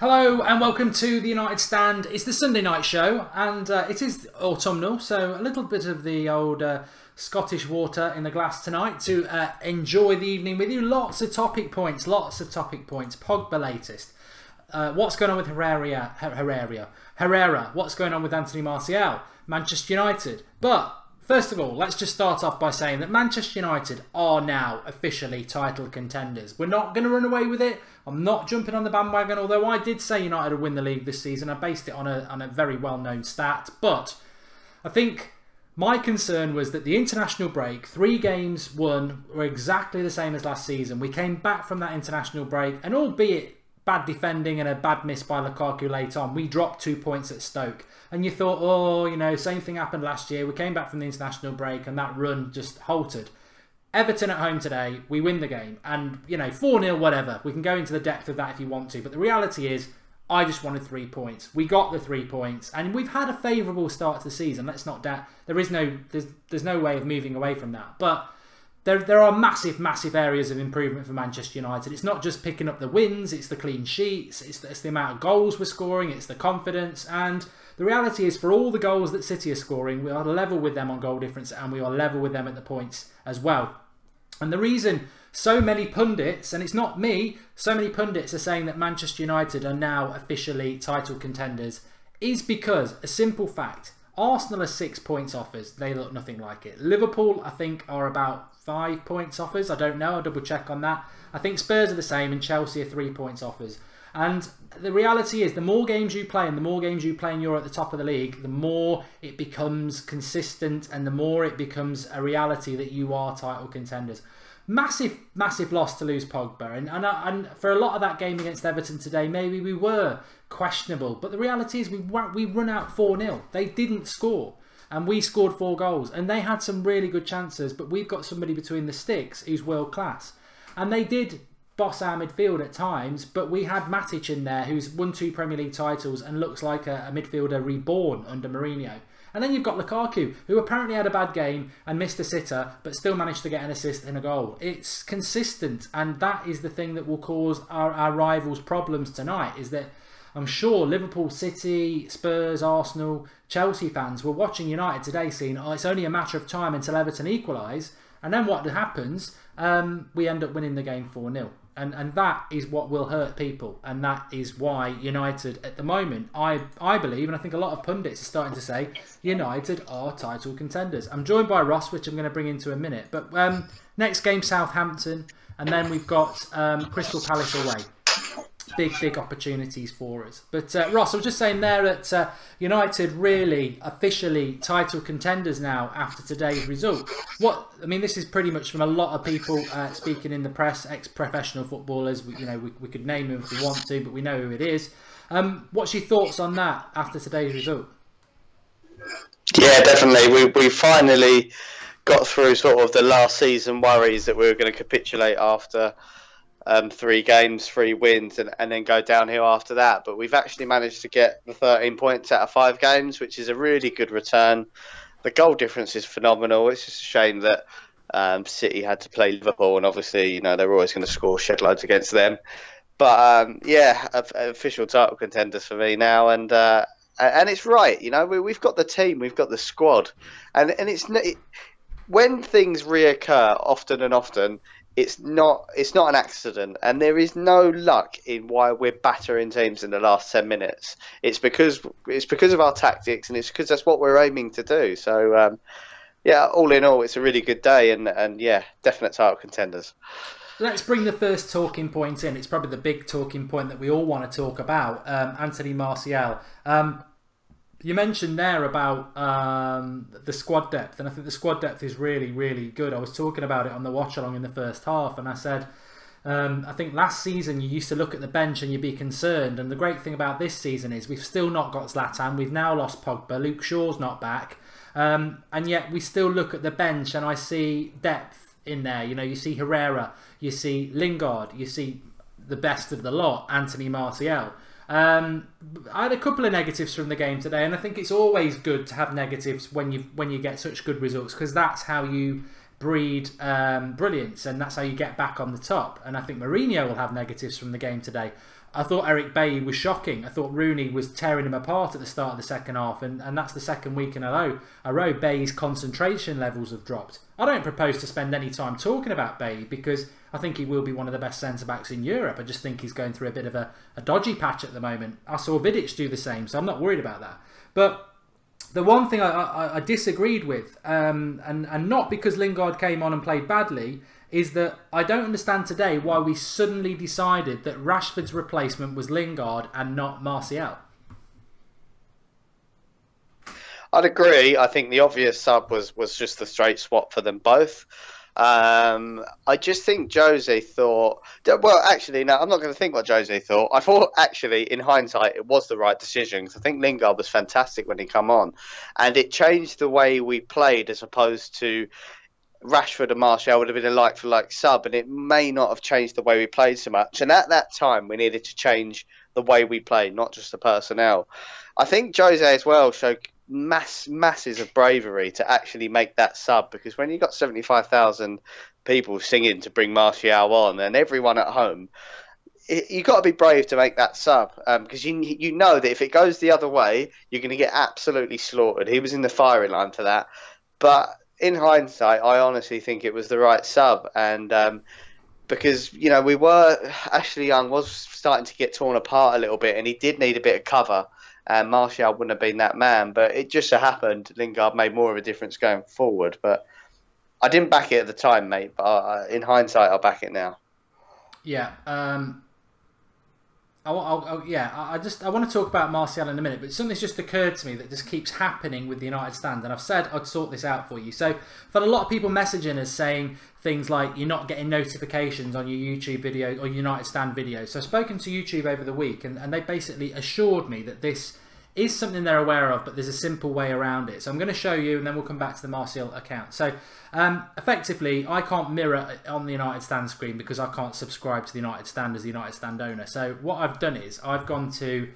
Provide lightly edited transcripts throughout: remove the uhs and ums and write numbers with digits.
Hello and welcome to the United Stand. It's the Sunday night show and it is autumnal, so a little bit of the old Scottish water in the glass tonight to enjoy the evening with you. Lots of topic points. Pogba latest. What's going on with Herrera? What's going on with Anthony Martial? Manchester United. But first of all, let's just start off by saying that Manchester United are now officially title contenders. We're not going to run away with it. I'm not jumping on the bandwagon, although I did say United would win the league this season. I based it on a very well-known stat. But I think my concern was that the international break, 3 games won, were exactly the same as last season. We came back from that international break, and albeit bad defending and a bad miss by Lukaku late on, we dropped 2 points at Stoke. And you thought, oh, you know, same thing happened last year. We came back from the international break and that run just halted. Everton at home today, we win the game. And, you know, 4-0, whatever. We can go into the depth of that if you want to. But the reality is, I just wanted 3 points. We got the 3 points. And we've had a favourable start to the season. Let's not doubt. There's no way of moving away from that. But there are massive areas of improvement for Manchester United. It's not just picking up the wins. It's the clean sheets. It's the amount of goals we're scoring. It's the confidence. And the reality is, for all the goals that City are scoring, we are level with them on goal difference and we are level with them at the points as well. And the reason so many pundits, and it's not me, so many pundits are saying that Manchester United are now officially title contenders is because, a simple fact, Arsenal are 6 points off us. They look nothing like it. Liverpool, I think, are about 5 points off us. I don't know. I'll double check on that. I think Spurs are the same and Chelsea are 3 points off us. And the reality is, the more games you play and the more games you play and you're at the top of the league, the more it becomes consistent and the more it becomes a reality that you are title contenders. Massive loss to lose Pogba. And for a lot of that game against Everton today, maybe we were questionable. But the reality is we run out 4-0. They didn't score. And we scored 4 goals. And they had some really good chances. But we've got somebody between the sticks who's world class. And they did boss our midfield at times, but we had Matic in there who's won 2 Premier League titles and looks like a midfielder reborn under Mourinho. And then you've got Lukaku, who apparently had a bad game and missed a sitter, but still managed to get an assist and a goal. It's consistent, and that is the thing that will cause our rivals problems tonight, is that I'm sure Liverpool, City, Spurs, Arsenal, Chelsea fans were watching United today saying, oh, it's only a matter of time until Everton equalise. And then what happens? We end up winning the game 4-0. And that is what will hurt people. And that is why United, at the moment, I believe, and I think a lot of pundits are starting to say, United are title contenders. I'm joined by Ross, which I'm going to bring into a minute. But next game, Southampton. And then we've got Crystal Palace away. Big opportunities for us. But Ross, I was just saying there that United really officially title contenders now after today's result. This is pretty much from a lot of people speaking in the press, ex-professional footballers. We could name them if we want to, but we know who it is. What's your thoughts on that after today's result? Yeah, definitely. We finally got through sort of the last season worries that we were going to capitulate after 3 games, 3 wins, and then go downhill after that. But we've actually managed to get the 13 points out of 5 games, which is a really good return. The goal difference is phenomenal. It's just a shame that City had to play Liverpool, and obviously, they're always going to score shed loads against them. But official title contenders for me now, and it's right. We've got the team, we've got the squad, and when things reoccur often and often. It's not an accident, and there is no luck in why we're battering teams in the last 10 minutes. It's because of our tactics, and it's because that's what we're aiming to do. So, all in all, it's a really good day, and definite title contenders. Let's bring the first talking point in. It's probably the big talking point that we all want to talk about. Anthony Martial. You mentioned there about the squad depth, and I think the squad depth is really good. I was talking about it on the watch along in the first half, and I said, I think last season you used to look at the bench and you'd be concerned, and the great thing about this season is we've still not got Zlatan, we've now lost Pogba, Luke Shaw's not back, and yet we still look at the bench and I see depth in there. You see Herrera, you see Lingard, you see the best of the lot, Anthony Martial. I had a couple of negatives from the game today, and I think it's always good to have negatives when you get such good results, because that's how you breed brilliance, and that's how you get back on the top. And I think Mourinho will have negatives from the game today. I thought Eric Bailly was shocking. I thought Rooney was tearing him apart at the start of the second half, and that's the second week in a row Bailly's concentration levels have dropped. I don't propose to spend any time talking about Bailly because I think he will be one of the best centre-backs in Europe. I just think he's going through a bit of a dodgy patch at the moment. I saw Vidic do the same, so I'm not worried about that. But the one thing I disagreed with, and not because Lingard came on and played badly, is that I don't understand today why we suddenly decided that Rashford's replacement was Lingard and not Martial. I'd agree. I think the obvious sub was just the straight swap for them both. I just think Jose thought... Well, actually, no, I'm not going to think what Jose thought. I thought, actually, in hindsight, it was the right decision. Because I think Lingard was fantastic when he came on. And it changed the way we played as opposed to... Rashford and Martial would have been a like-for-like sub, and it may not have changed the way we played so much. And at that time, we needed to change the way we played, not just the personnel. I think Jose as well showed masses of bravery to actually make that sub, because when you've got 75,000 people singing to bring Martial on, and everyone at home, you've got to be brave to make that sub, because you know that if it goes the other way, you're going to get absolutely slaughtered. He was in the firing line for that. But in hindsight, I honestly think it was the right sub, and because we were Ashley Young was starting to get torn apart a little bit, and he did need a bit of cover, and Martial wouldn't have been that man. But it just so happened Lingard made more of a difference going forward. But I didn't back it at the time, mate. But in hindsight, I'll back it now. Yeah. I want to talk about Martial in a minute, but something's just occurred to me that just keeps happening with the United stand, and I've said I'd sort this out for you. So I've had a lot of people messaging us saying things like you're not getting notifications on your YouTube video or United stand videos. So I've spoken to YouTube over the week, and they basically assured me that this is something they're aware of, but there's a simple way around it. So I'm going to show you, and then we'll come back to the Martial account. So effectively, I can't mirror on the United Stand screen because I can't subscribe to the United Stand as the United Stand owner. So what I've done is I've gone to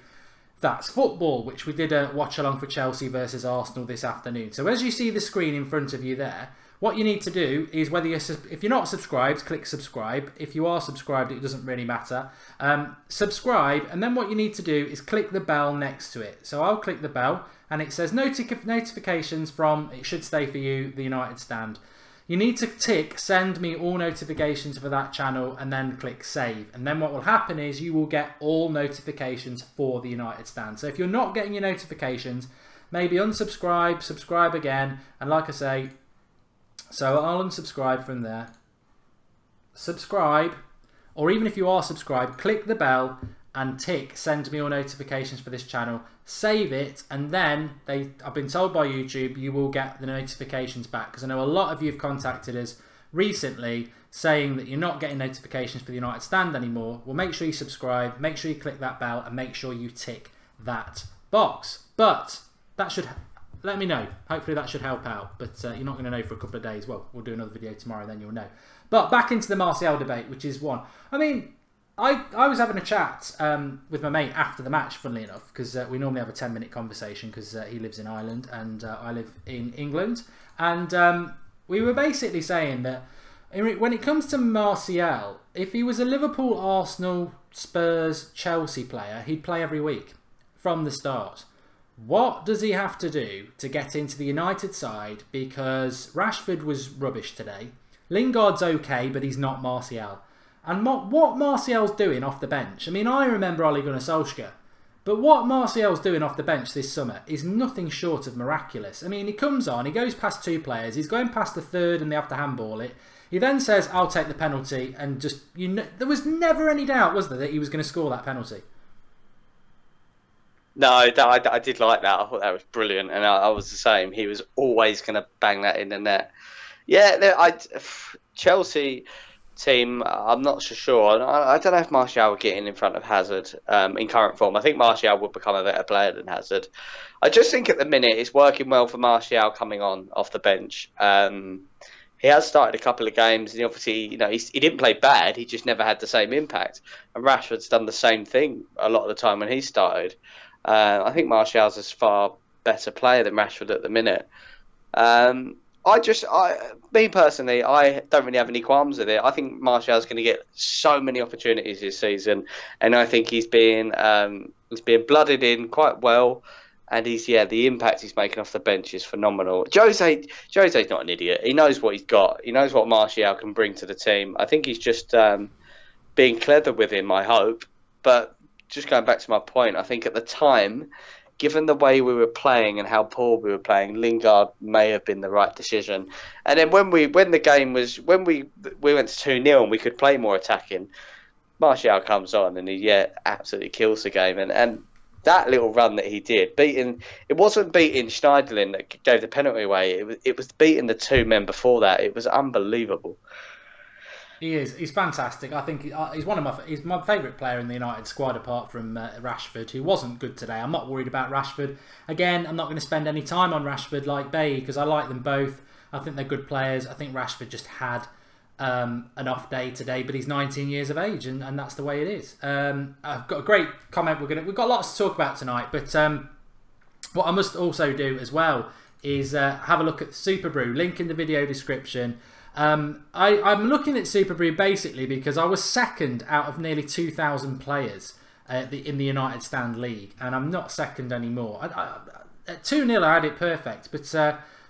That's Football, which we did a watch along for Chelsea versus Arsenal this afternoon. So as you see the screen in front of you there, what you need to do is, if you're not subscribed, click subscribe. If you are subscribed, it doesn't really matter. Subscribe, and then what you need to do is click the bell next to it. So I'll click the bell, and it says notifications from, it should stay for you, the United Stand. You need to tick send me all notifications for that channel, and then click save. And then what will happen is you will get all notifications for the United Stand. So if you're not getting your notifications, maybe unsubscribe, subscribe again, and like I say, so I'll unsubscribe from there, subscribe, or even if you are subscribed, click the bell and tick send me all notifications for this channel, save it, and then I've been told by YouTube you will get the notifications back, because I know a lot of you have contacted us recently saying that you're not getting notifications for the United Stand anymore. Well, make sure you subscribe, make sure you click that bell, and make sure you tick that box. But that should... Let me know. Hopefully that should help out. But you're not going to know for a couple of days. Well, we'll do another video tomorrow, then you'll know. But back into the Martial debate, which is one. I mean, I was having a chat with my mate after the match, funnily enough, because we normally have a 10-minute conversation because he lives in Ireland and I live in England. And we were basically saying that when it comes to Martial, if he was a Liverpool, Arsenal, Spurs, Chelsea player, he'd play every week from the start. What does he have to do to get into the United side? Because Rashford was rubbish today. Lingard's okay, but he's not Martial. And what Martial's doing off the bench, I mean, I remember Ole Gunnar Solskjaer, but what Martial's doing off the bench this summer is nothing short of miraculous. I mean, he comes on, he goes past two players, he's going past the third and they have to handball it. He then says, I'll take the penalty, and just, there was never any doubt, was there, that he was going to score that penalty? No, I did like that. I thought that was brilliant, and I was the same. He was always going to bang that in the net. Yeah, Chelsea team, I'm not so sure. I don't know if Martial would get in front of Hazard in current form. I think Martial would become a better player than Hazard. I just think at the minute it's working well for Martial coming on off the bench. He has started a couple of games, and obviously, he didn't play bad. He just never had the same impact. And Rashford's done the same thing a lot of the time when he started. I think Martial's a far better player than Rashford at the minute. Me personally, I don't really have any qualms with it. I think Martial's going to get so many opportunities this season, and I think he's being blooded in quite well. And the impact he's making off the bench is phenomenal. Jose's not an idiot. He knows what he's got. He knows what Martial can bring to the team. I think he's just being clever with him, I hope. But just going back to my point, I think at the time, given the way we were playing and how poor we were playing, Lingard may have been the right decision. And then when we went to 2-0 and we could play more attacking, Martial comes on and he absolutely kills the game. And that little run that he did, it wasn't beating Schneiderlin that gave the penalty away. It was beating the two men before that. It was unbelievable. He is. He's fantastic. I think he's my favourite player in the United squad, apart from Rashford, who wasn't good today. I'm not worried about Rashford. Again, I'm not going to spend any time on Rashford like Bailly because I like them both. I think they're good players. I think Rashford just had an off day today, but he's 19 years of age, and that's the way it is. I've got a great comment. We've got lots to talk about tonight, but what I must also do as well is have a look at Super Brew. Link in the video description. I'm looking at Super Brew basically because I was second out of nearly 2,000 players in the United Stand League, and I'm not second anymore. At 2-0 I had it perfect, but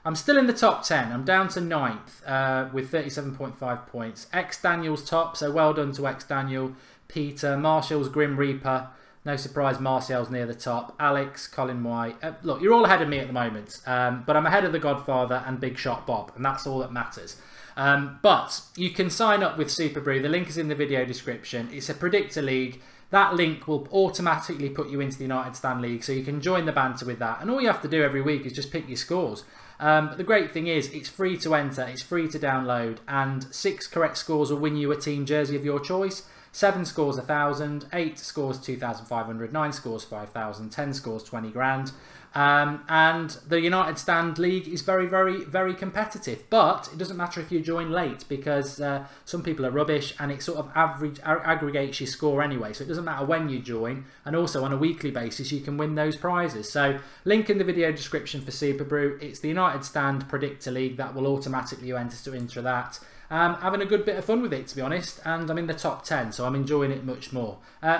I'm still in the top 10. I'm down to 9th with 37.5 points. X Daniel's top, so well done to X Daniel. Peter, Marshall's Grim Reaper. No surprise Martial's near the top. Alex, Colin White. Look, you're all ahead of me at the moment, but I'm ahead of the Godfather and Big Shot Bob, and that's all that matters. But you can sign up with Super Brew. The link is in the video description. It's a predictor league. That link will automatically put you into the United Stand League, so you can join the banter with that. And all you have to do every week is just pick your scores. But the great thing is, it's free to enter, it's free to download, and 6 correct scores will win you a team jersey of your choice. 7 scores 1,000, 8 scores 2,500, 9 scores 5,000, 10 scores 20 grand. And the United Stand League is very, very, very competitive. But it doesn't matter if you join late because some people are rubbish and it sort of aggregates your score anyway. So it doesn't matter when you join. And also on a weekly basis, you can win those prizes. So link in the video description for Super Brew. It's the United Stand Predictor League that will automatically enter that. Having a good bit of fun with it, to be honest, and I'm in the top 10, so I'm enjoying it much more.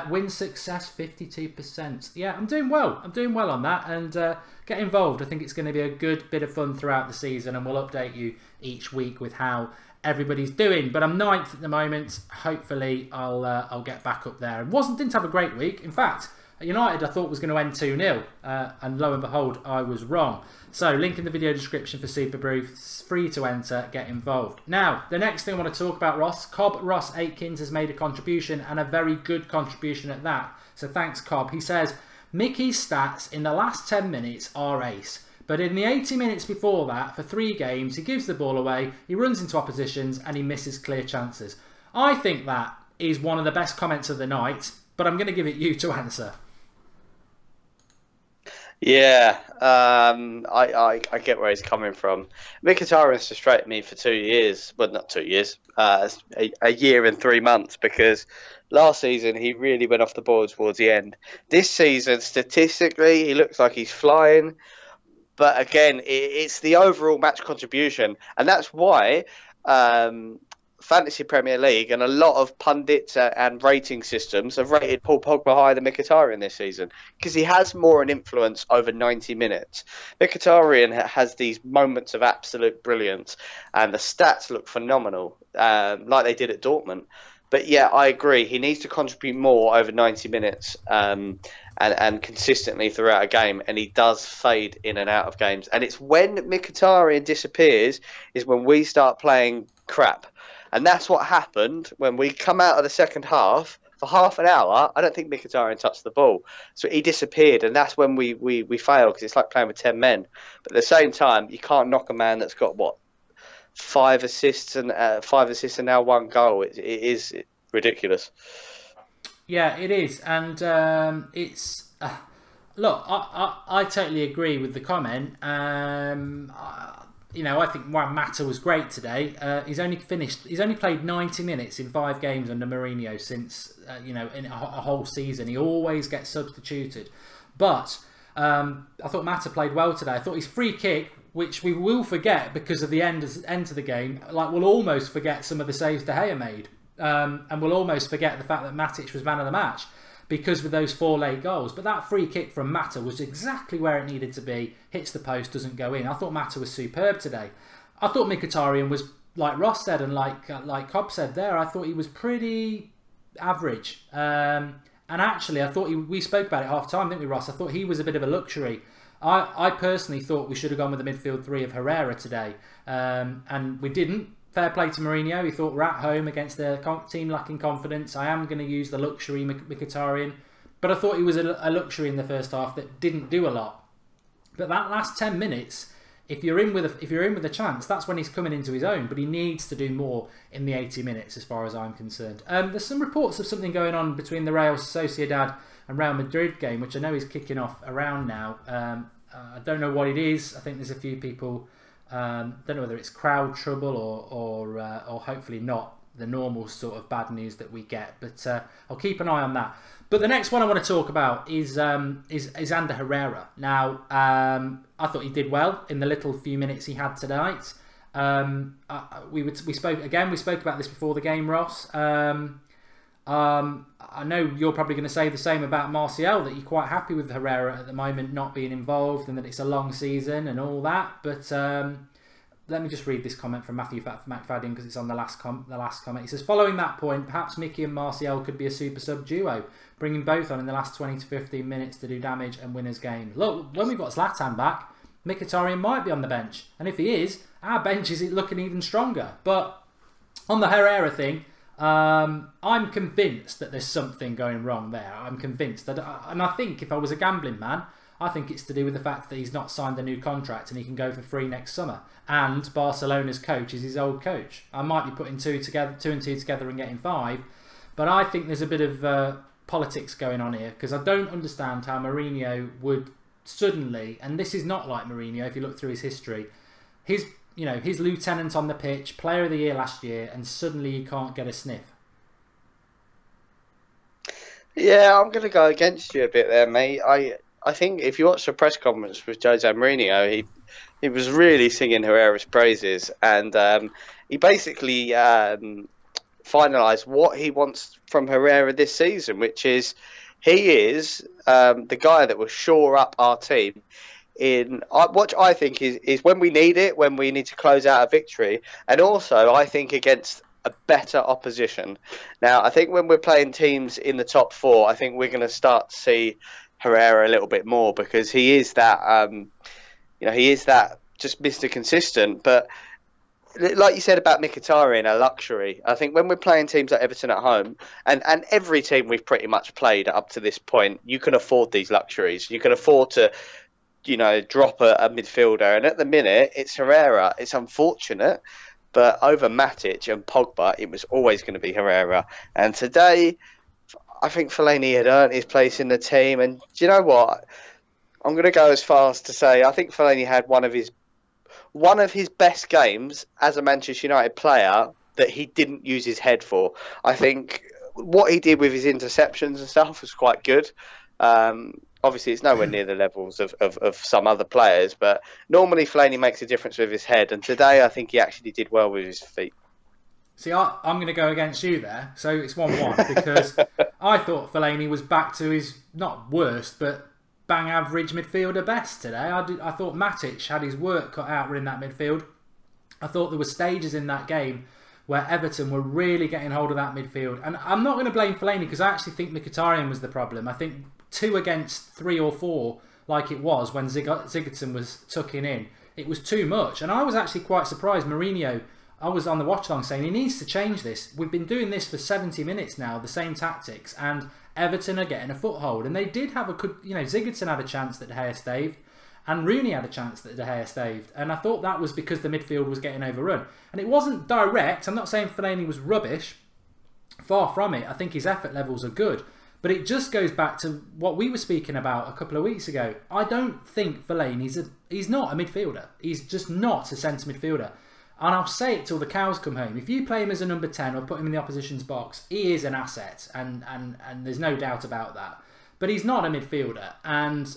Win success 52%. Yeah, I'm doing well. I'm doing well on that, and get involved. I think it's going to be a good bit of fun throughout the season, and we'll update you each week with how everybody's doing. But I'm 9th at the moment. Hopefully, I'll get back up there. Didn't have a great week. In fact, United I thought was going to end 2-0, and lo and behold, I was wrong. So, link in the video description for Super Brew. It's free to enter, get involved. Now, the next thing I want to talk about, Cobb Ross Aikins has made a contribution, and a very good contribution at that. So thanks, Cobb. He says, Mickey's stats in the last 10 minutes are ace. But in the 80 minutes before that, for 3 games, he gives the ball away, he runs into oppositions, and he misses clear chances. I think that is one of the best comments of the night, but I'm going to give it you to answer. Yeah, I get where he's coming from. Mkhitaryan's frustrated me for 2 years. Well, not 2 years. A year and 3 months, because last season he really went off the board towards the end. This season, statistically, he looks like he's flying. But again, it's the overall match contribution, and that's why Fantasy Premier League and a lot of pundits and rating systems have rated Paul Pogba higher than Mkhitaryan this season because he has more an influence over 90 minutes. Mkhitaryan has these moments of absolute brilliance and the stats look phenomenal, like they did at Dortmund. But yeah, I agree. He needs to contribute more over 90 minutes and consistently throughout a game, and he does fade in and out of games. And it's when Mkhitaryan disappears is when we start playing crap. And that's what happened when we come out of the second half. For half an hour, I don't think Mkhitaryan touched the ball. So he disappeared, and that's when we fail, because it's like playing with 10 men. But at the same time, you can't knock a man that's got, 5 assists and now 1 goal. It is ridiculous. Yeah, it is. And it's... look, I totally agree with the comment. I think Mata was great today. He's only played 90 minutes in 5 games under Mourinho since in a whole season. He always gets substituted, but I thought Mata played well today. I thought his free kick which we will forget because of the end to the game. Like, we'll almost forget some of the saves De Gea made, and we'll almost forget the fact that Matic was man of the match because with those 4 late goals. But that free kick from Mata was exactly where it needed to be. Hits the post, doesn't go in. I thought Mata was superb today. I thought Mkhitaryan was, like Ross said and like Cobb said there, I thought he was pretty average. And actually, I thought we spoke about it half time, didn't we, Ross? I thought he was a bit of a luxury. I personally thought we should have gone with the midfield 3 of Herrera today, and we didn't. Fair play to Mourinho. He thought we're at home against a team lacking confidence. I am going to use the luxury Mkhitaryan, but I thought he was a luxury in the first half that didn't do a lot. But that last 10 minutes, if you're in with a chance, that's when he's coming into his own. But he needs to do more in the 80 minutes, as far as I'm concerned. There's some reports of something going on between the Real Sociedad and Real Madrid game, which I know is kicking off around now. I don't know what it is. I think there's a few people. Don't know whether it's crowd trouble or hopefully not the normal sort of bad news that we get. But I'll keep an eye on that. But the next one I want to talk about is Ander Herrera. Now, I thought he did well in the little few minutes he had tonight. We spoke about this before the game, Ross. I know you're probably going to say the same about Martial, that you're quite happy with Herrera at the moment not being involved and that it's a long season and all that. But let me just read this comment from Matthew McFadden because it's on the last comment. He says, following that point, perhaps Mickey and Martial could be a super sub duo, bringing both on in the last 20 to 15 minutes to do damage and win us games. Look, when we've got Zlatan back, Mkhitaryan might be on the bench. And if he is, our bench is looking even stronger. But on the Herrera thing, I'm convinced that there's something going wrong there. I'm convinced that, and I think if I was a gambling man, I think it's to do with the fact that he's not signed a new contract and he can go for free next summer. And Barcelona's coach is his old coach. I might be putting two and two together and getting 5, but I think there's a bit of politics going on here because I don't understand how Mourinho would suddenly, and this is not like Mourinho if you look through his history, his lieutenant on the pitch, player of the year last year, and suddenly you can't get a sniff. Yeah, I'm going to go against you a bit there, mate. I think if you watch the press conference with Jose Mourinho, he was really singing Herrera's praises, and he basically finalised what he wants from Herrera this season, which is he is the guy that will shore up our team in what I think is when we need it, when we need to close out a victory, and also I think against a better opposition. Now, I think when we're playing teams in the top 4, I think we're going to start to see Herrera a little bit more because he is that, he is that just Mr. Consistent. But like you said about Mkhitaryan, a luxury. I think when we're playing teams like Everton at home, and every team we've pretty much played up to this point, you can afford these luxuries. You can afford to, drop a midfielder. And at the minute, it's Herrera. It's unfortunate, but over Matic and Pogba, it was always going to be Herrera. And today, I think Fellaini had earned his place in the team. And do you know what? I'm going to go as far as to say I think Fellaini had one of his best games as a Manchester United player that he didn't use his head for. I think what he did with his interceptions and stuff was quite good. Obviously, it's nowhere near the levels of some other players, but normally Fellaini makes a difference with his head. And today, I think he actually did well with his feet. See, I'm going to go against you there. So it's 1-1 because I thought Fellaini was back to his, not worst, but bang average midfielder best today. I thought Matic had his work cut out in that midfield. I thought there were stages in that game where Everton were really getting hold of that midfield. And I'm not going to blame Fellaini because I actually think Mkhitaryan was the problem. I think 2 against 3 or 4, like it was when Sigurdsson was tucking in, it was too much. And I was actually quite surprised. Mourinho, I was on the watch-along saying he needs to change this. We've been doing this for 70 minutes now, the same tactics, and Everton are getting a foothold. And they did have a good, Sigurdsson had a chance that De Gea saved, and Rooney had a chance that De Gea saved. And I thought that was because the midfield was getting overrun. And it wasn't direct. I'm not saying Fellaini was rubbish. Far from it. I think his effort levels are good. But it just goes back to what we were speaking about a couple of weeks ago. I don't think Fellaini, he's not a midfielder. He's just not a centre midfielder. And I'll say it till the cows come home. If you play him as a number 10 or put him in the opposition's box, he is an asset. And there's no doubt about that. But he's not a midfielder. And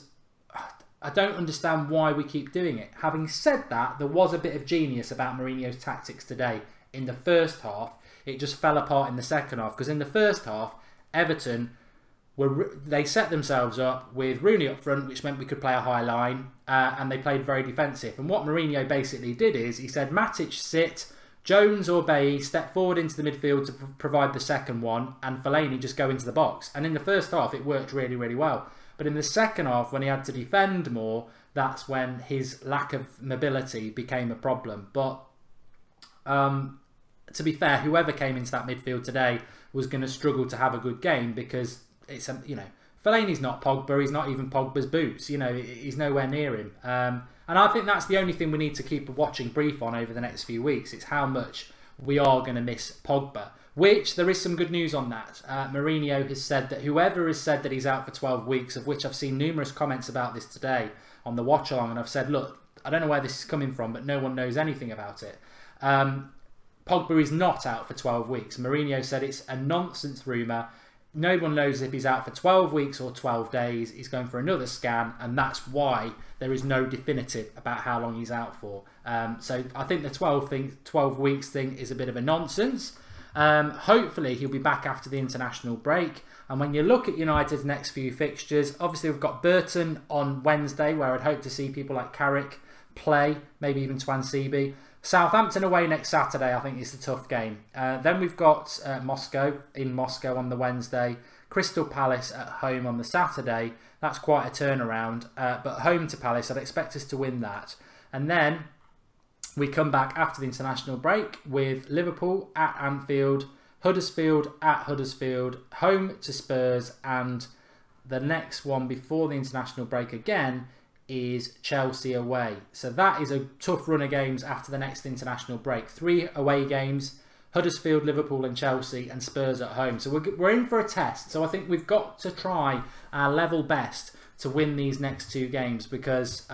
I don't understand why we keep doing it. Having said that, there was a bit of genius about Mourinho's tactics today. In the first half, it just fell apart in the second half, because in the first half, Everton they set themselves up with Rooney up front, which meant we could play a high line, and they played very defensive. And what Mourinho basically did is he said, Matic sit, Jones or Bailly step forward into the midfield to provide the second one, and Fellaini just go into the box. And in the first half, it worked really, really well. But in the second half, when he had to defend more, that's when his lack of mobility became a problem. But to be fair, whoever came into that midfield today was going to struggle to have a good game, because it's, you know, Fellaini's not Pogba. He's not even Pogba's boots. You know, he's nowhere near him. And I think that's the only thing we need to keep a watching brief on over the next few weeks. It's how much we are going to miss Pogba. Which, there is some good news on that. Mourinho has said that whoever has said that he's out for 12 weeks, of which I've seen numerous comments about this today on the watch along, and I've said, look, I don't know where this is coming from, but no one knows anything about it. Pogba is not out for 12 weeks. Mourinho said it's a nonsense rumour. No one knows if he's out for 12 weeks or 12 days. He's going for another scan, and that's why there is no definitive about how long he's out for. So I think the 12 weeks thing is a bit of a nonsense. Hopefully he'll be back after the international break. And when you look at United's next few fixtures, obviously we've got Burton on Wednesday, where I'd hope to see people like Carrick play, maybe even Twansibi. Southampton away next Saturday, I think, is a tough game. Then we've got Moscow on the Wednesday. Crystal Palace at home on the Saturday. That's quite a turnaround. But home to Palace, I'd expect us to win that. And then we come back after the international break with Liverpool at Anfield, Huddersfield at Huddersfield, home to Spurs, and the next one before the international break again is Chelsea away. So that is a tough run of games after the next international break. 3 away games, Huddersfield, Liverpool and Chelsea, and Spurs at home. So we're in for a test. So I think we've got to try our level best to win these next 2 games, because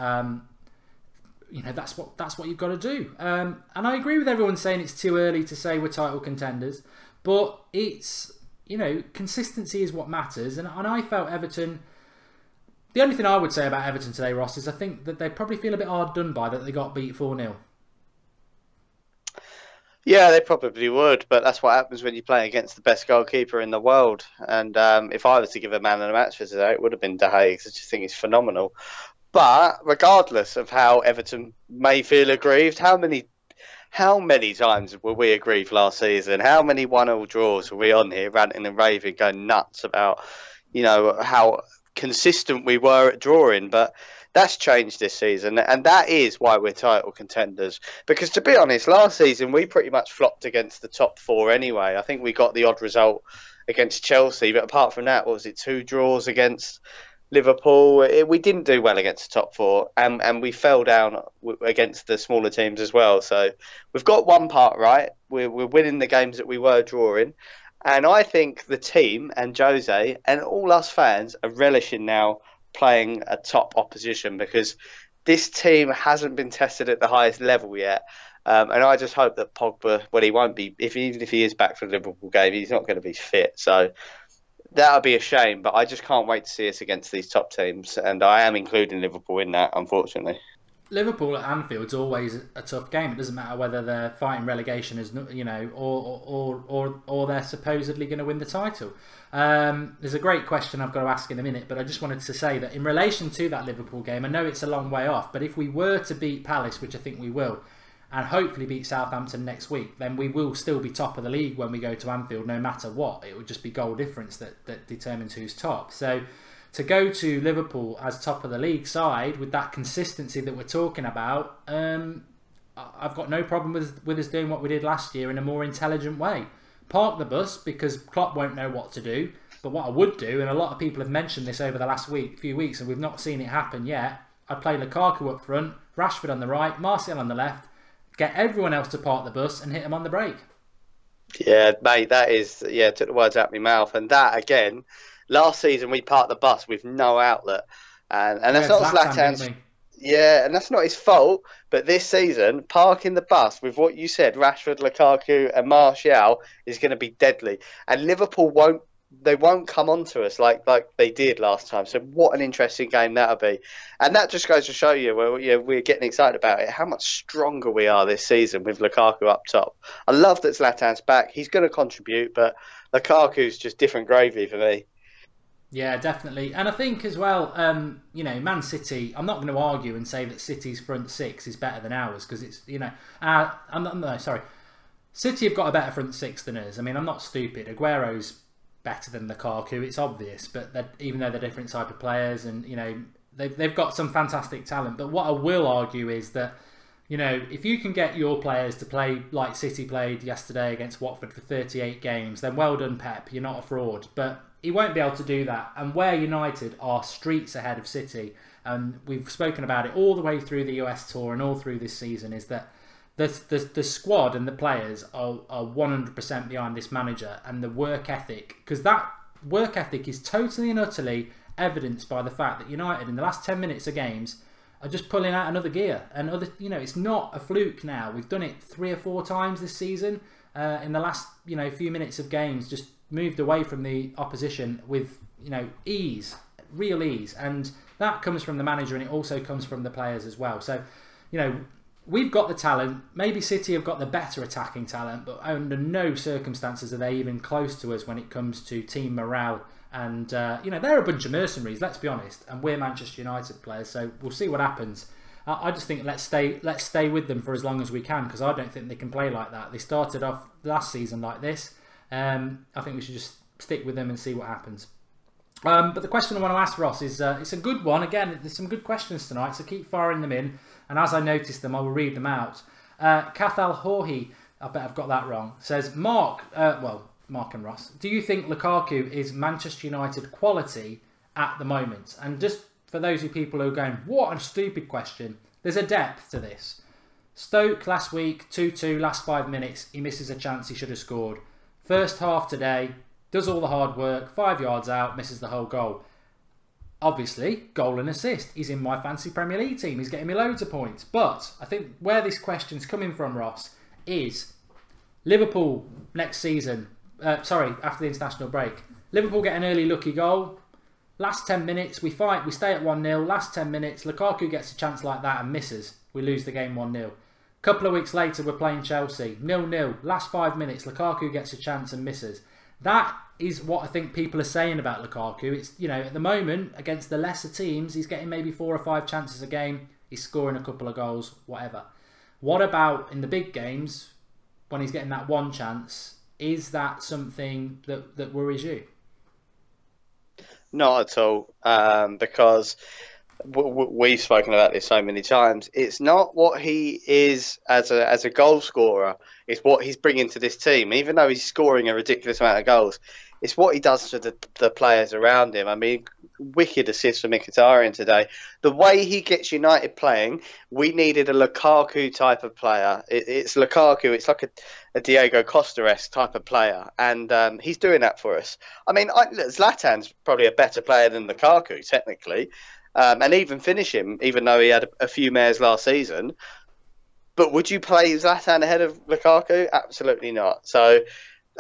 you know, that's what you've got to do. And I agree with everyone saying it's too early to say we're title contenders, but it's, you know, consistency is what matters. And I felt Everton. The only thing I would say about Everton today, Ross, is I think that they probably feel a bit hard done by that they got beat 4-0. Yeah, they probably would, but that's what happens when you play against the best goalkeeper in the world. And if I was to give a man of the match for today, it would have been De Gea, because I just think he's phenomenal. But regardless of how Everton may feel aggrieved, how many times were we aggrieved last season? How many 1-1 draws were we on here ranting and raving, going nuts about, you know, how consistent we were at drawing? But that's changed this season, and that is why we're title contenders. Because to be honest, last season we pretty much flopped against the top 4 anyway. I think we got the odd result against Chelsea, but apart from that, what was it, 2 draws against Liverpool? We didn't do well against the top 4, and we fell down against the smaller teams as well. So we've got one part right. We're winning the games that we were drawing. And I think the team and Jose and all us fans are relishing now playing a top opposition, because this team hasn't been tested at the highest level yet. And I just hope that Pogba, well, he won't be, even if he is back for the Liverpool game, he's not going to be fit. So that would be a shame. But I just can't wait to see us against these top teams. And I am including Liverpool in that, unfortunately. Liverpool at Anfield's always a tough game. It doesn't matter whether they're fighting relegation, as you know, or they're supposedly going to win the title. There's a great question I've got to ask in a minute, but I just wanted to say that in relation to that Liverpool game, I know it's a long way off, but if we were to beat Palace, which I think we will, and hopefully beat Southampton next week, then we will still be top of the league when we go to Anfield, no matter what. It would just be goal difference that determines who's top. So to go to Liverpool as top of the league side with that consistency that we're talking about, I've got no problem with us doing what we did last year in a more intelligent way. Park the bus, because Klopp won't know what to do. But what I would do, and a lot of people have mentioned this over the last few weeks, and we've not seen it happen yet, I'd play Lukaku up front, Rashford on the right, Martial on the left, get everyone else to park the bus and hit them on the break. Yeah, mate, that is, yeah, took the words out of my mouth. And that, again, last season we parked the bus with no outlet. And that's not Zlatan's. Yeah, and that's not his fault. But this season, parking the bus with what you said, Rashford, Lukaku and Martial, is going to be deadly. And Liverpool won't they won't come onto us like they did last time. So what an interesting game that'll be, and that just goes to show you where we're getting excited about it. How much stronger we are this season with Lukaku up top. I love that Zlatan's back. He's going to contribute, but Lukaku's just different gravy for me. Yeah, definitely. And I think as well, Man City, I'm not going to argue and say that City's front six is better than ours because it's, no, sorry. City have got a better front six than us. I mean, I'm not stupid. Aguero's better than Lukaku, it's obvious, but even though they're different type of players and, they've got some fantastic talent. But what I will argue is that, if you can get your players to play like City played yesterday against Watford for 38 games, then well done, Pep. You're not a fraud. But he won't be able to do that. And where United are streets ahead of City, and we've spoken about it all the way through the US tour and all through this season, is that the squad and the players are 100% behind this manager and the work ethic. Because that work ethic is totally and utterly evidenced by the fact that United, in the last 10 minutes of games, are just pulling out another gear. And it's not a fluke now. We've done it 3 or 4 times this season. In the last few minutes of games, just moved away from the opposition with ease, real ease, and that comes from the manager and it also comes from the players as well. So we've got the talent. Maybe City have got the better attacking talent, but under no circumstances are they even close to us when it comes to team morale. And they're a bunch of mercenaries, let's be honest, and we're Manchester United players, so we'll see what happens. I just think let's stay with them for as long as we can, because I don't think they can play like that. They started off last season like this. I think we should just stick with them and see what happens. But the question I want to ask Ross is, it's a good one. Again, there's some good questions tonight, so keep firing them in. And as I notice them, I will read them out. Cathal Horhi, I bet I've got that wrong, says, Mark and Ross, do you think Lukaku is Manchester United quality at the moment? And just for those of people who are going, what a stupid question, there's a depth to this. Stoke last week, 2-2, last 5 minutes, he misses a chance he should have scored. First half today, does all the hard work, 5 yards out, misses the whole goal. Obviously, goal and assist. He's in my fancy Premier League team. He's getting me loads of points. But I think where this question's coming from, Ross, is Liverpool next season, after the international break. Liverpool get an early lucky goal. Last 10 minutes, we fight, we stay at 1-0. Last 10 minutes, Lukaku gets a chance like that and misses. We lose the game 1-0. Couple of weeks later, we're playing Chelsea. 0-0. Last 5 minutes, Lukaku gets a chance and misses. That is what I think people are saying about Lukaku. It's, at the moment, against the lesser teams, he's getting maybe 4 or 5 chances a game. He's scoring a couple of goals, whatever. What about in the big games, when he's getting that one chance? Is that something that worries you? Not at all, because we've spoken about this so many times. It's not what he is as a goal scorer. It's what he's bringing to this team. Even though he's scoring a ridiculous amount of goals, it's what he does to the players around him. I mean, wicked assist for Mkhitaryan today. The way he gets United playing, we needed a Lukaku type of player. It's Lukaku. It's like a Diego Costa-esque type of player. And he's doing that for us. I mean, Zlatan's probably a better player than Lukaku, technically. And even finish him, even though he had a few mares last season. But would you play Zlatan ahead of Lukaku? Absolutely not. So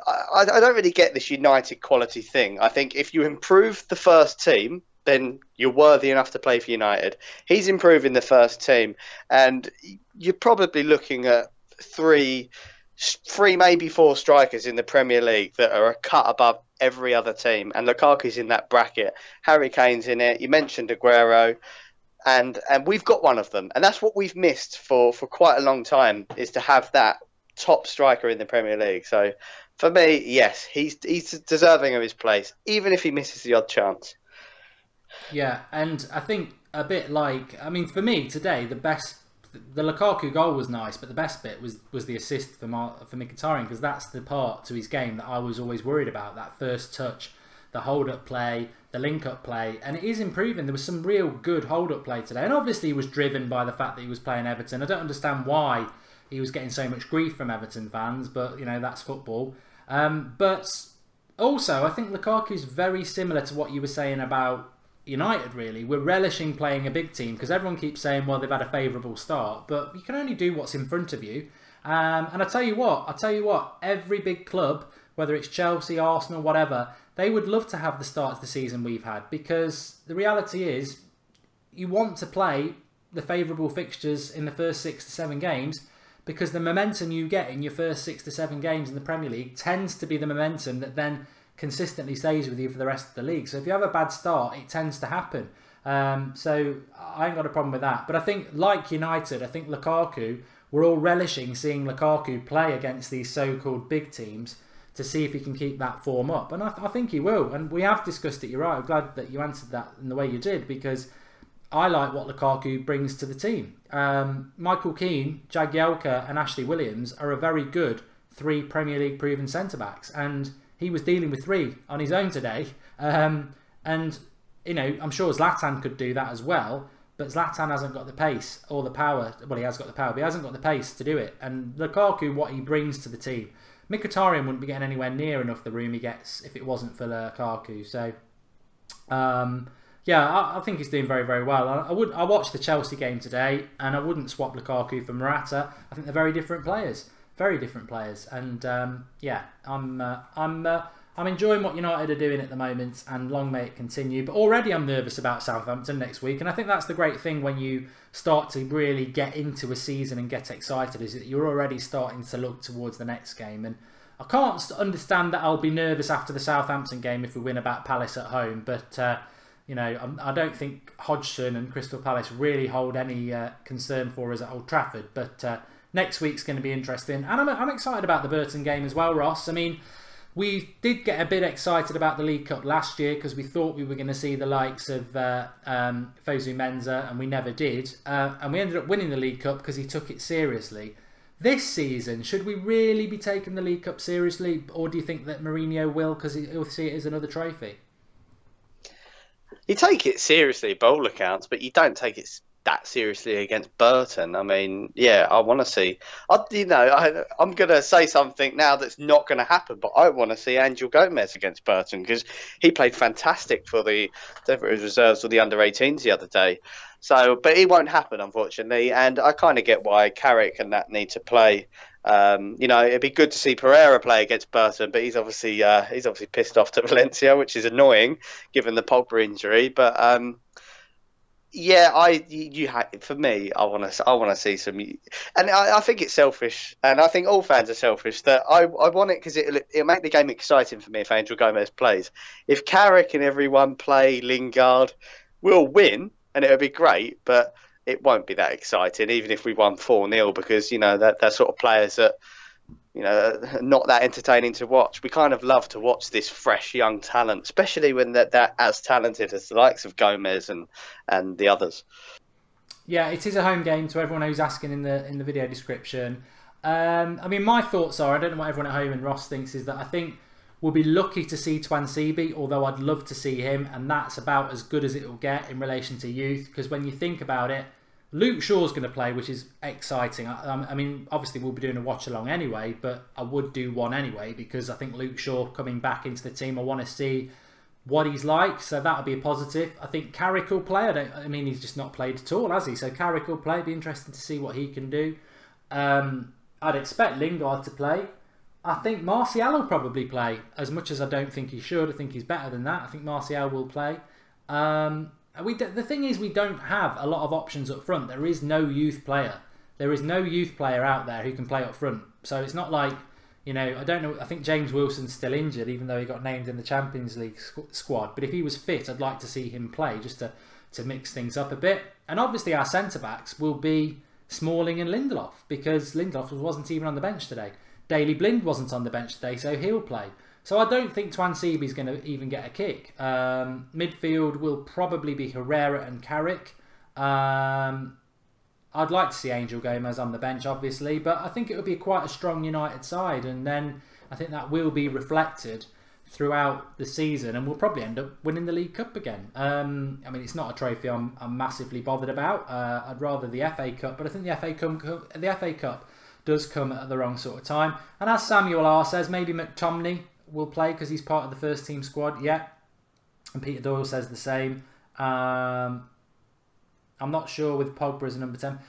I don't really get this United quality thing. I think if you improve the first team, then you're worthy enough to play for United. He's improving the first team, and you're probably looking at three, maybe 4 strikers in the Premier League that are a cut above every other team, and Lukaku's in that bracket. Harry Kane's in it. You mentioned Aguero, and we've got one of them, and that's what we've missed for quite a long time, is to have that top striker in the Premier League. So for me, yes, he's deserving of his place, even if he misses the odd chance. Yeah, and I think a bit like, I mean, for me today, the Lukaku goal was nice, but the best bit was the assist for Mkhitaryan, because that's the part to his game that I was always worried about, that first touch, the hold-up play, the link-up play, and it is improving. There was some real good hold-up play today, and obviously he was driven by the fact that he was playing Everton. I don't understand why he was getting so much grief from Everton fans, but, that's football. But also, I think Lukaku is very similar to what you were saying about United, really. We're relishing playing a big team because everyone keeps saying, well, they've had a favourable start, but you can only do what's in front of you. And I tell you what, every big club, whether it's Chelsea, Arsenal, whatever, they would love to have the start of the season we've had, because the reality is you want to play the favourable fixtures in the first 6 to 7 games, because the momentum you get in your first 6 to 7 games in the Premier League tends to be the momentum that then consistently stays with you for the rest of the league. So if you have a bad start, it tends to happen. So I ain't got a problem with that. But I think, like United, I think Lukaku, we're all relishing seeing Lukaku play against these so-called big teams to see if he can keep that form up. And I think he will. And we have discussed it, you're right. I'm glad that you answered that in the way you did, because I like what Lukaku brings to the team. Michael Keane, Jagielka and Ashley Williams are a very good 3 Premier League proven centre-backs. And he was dealing with 3 on his own today. And, you know, I'm sure Zlatan could do that as well. But Zlatan hasn't got the pace or the power. Well, he has got the power, but he hasn't got the pace to do it. And Lukaku, what he brings to the team. Mkhitaryan wouldn't be getting anywhere near enough the room he gets if it wasn't for Lukaku. So, yeah, I think he's doing very, very well. I watched the Chelsea game today, and I wouldn't swap Lukaku for Morata. I think they're very different players. Very different players. And, yeah, I'm enjoying what United are doing at the moment, and long may it continue. But already I'm nervous about Southampton next week, and I think that's the great thing when you start to really get into a season and get excited, is that you're already starting to look towards the next game. And I can't understand that I'll be nervous after the Southampton game if we win about Palace at home, but you know, I don't think Hodgson and Crystal Palace really hold any concern for us at Old Trafford. But next week's going to be interesting, and I'm excited about the Burton game as well, Ross. I mean, we did get a bit excited about the League Cup last year because we thought we were going to see the likes of Fosu Mensah, and we never did. And we ended up winning the League Cup because he took it seriously. This season, should we really be taking the League Cup seriously, or do you think that Mourinho will, because he'll see it as another trophy? You take it seriously by all accounts, but you don't take it that seriously against Burton. I mean, yeah, I want to see. I'm going to say something now that's not going to happen, but I want to see Angel Gomez against Burton, because he played fantastic for the reserves or the under-18s the other day. So, but it won't happen, unfortunately, and I kind of get why Carrick and that need to play. You know, it'd be good to see Pereira play against Burton, but he's obviously pissed off to Valencia, which is annoying given the Pogba injury. But yeah, for me, I want to see some, and I think it's selfish, and I think all fans are selfish. That I want it because it'll make the game exciting for me if Angel Gomez plays. If Carrick and everyone play Lingard, we'll win, and it'll be great, but it won't be that exciting, even if we won 4-0, because, you know, they're sort of players that, you know, are not that entertaining to watch. We kind of love to watch this fresh young talent, especially when they're as talented as the likes of Gomez and the others. Yeah, it is a home game, to everyone who's asking in the video description. I mean, my thoughts are, I don't know what everyone at home and Ross thinks, is that I think we'll be lucky to see Twansibi, although I'd love to see him, and that's about as good as it will get in relation to youth, because when you think about it, Luke Shaw's going to play, which is exciting. I mean, obviously we'll be doing a watch-along anyway, but I would do one anyway, because I think Luke Shaw coming back into the team, I want to see what he's like, so that'll be a positive. I think Carrick will play. I mean, he's just not played at all, has he? So Carrick will play. It'd be interesting to see what he can do. I'd expect Lingard to play. I think Martial will probably play, as much as I don't think he should. I think he's better than that. I think Martial will play. The thing is, we don't have a lot of options up front. There is no youth player. There is no youth player out there who can play up front. So it's not like, you know, I don't know. I think James Wilson's still injured, even though he got named in the Champions League squad. But if he was fit, I'd like to see him play, just to mix things up a bit. And obviously our centre-backs will be Smalling and Lindelof, because Lindelof wasn't even on the bench today. Daley Blind wasn't on the bench today, so he'll play. So I don't think Twansibi's going to even get a kick. Midfield will probably be Herrera and Carrick. I'd like to see Angel Gomez on the bench, obviously, but I think it would be quite a strong United side, and then I think that will be reflected throughout the season, and we'll probably end up winning the League Cup again. I mean, it's not a trophy I'm massively bothered about. I'd rather the FA Cup, but I think the FA Cup does come at the wrong sort of time. And as Samuel R says, maybe McTominay will play because he's part of the first team squad. Yeah, and Peter Doyle says the same. I'm not sure with Pogba as a number 10.